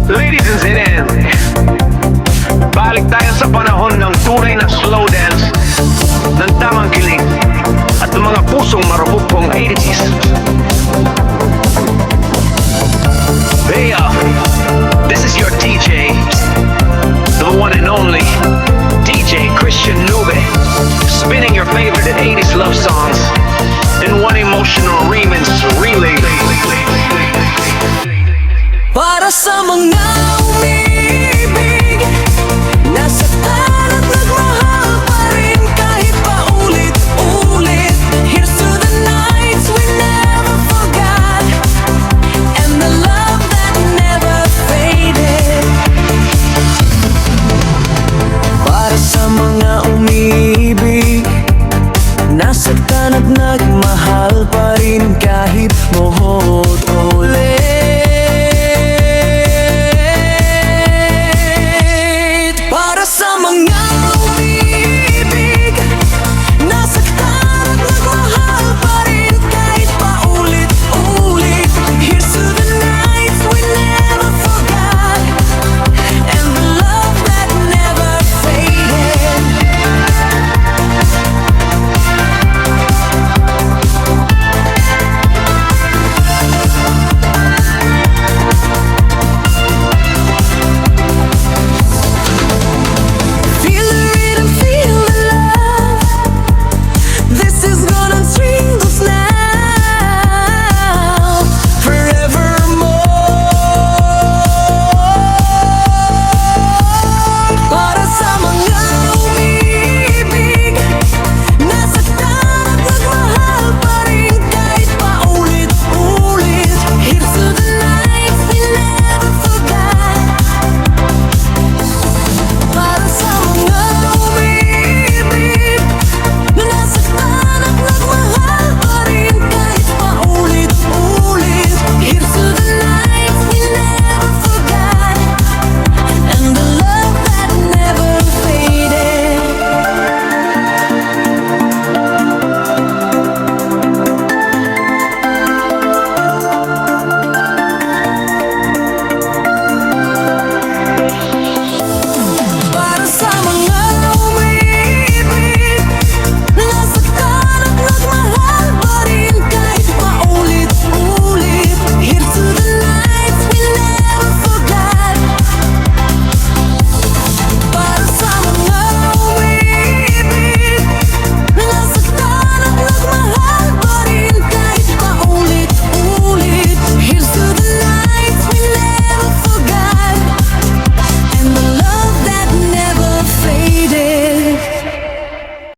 Ladies and gentlemen, balik tayo sa panahon ng tunay na slow dance, ng tamang kilig, at ng mga pusong marupok 80s. Hey, this is your DJ, the one and only DJ Christian Nube, spinning your favorite 80s love songs in one emotional remix relay. Para sa mga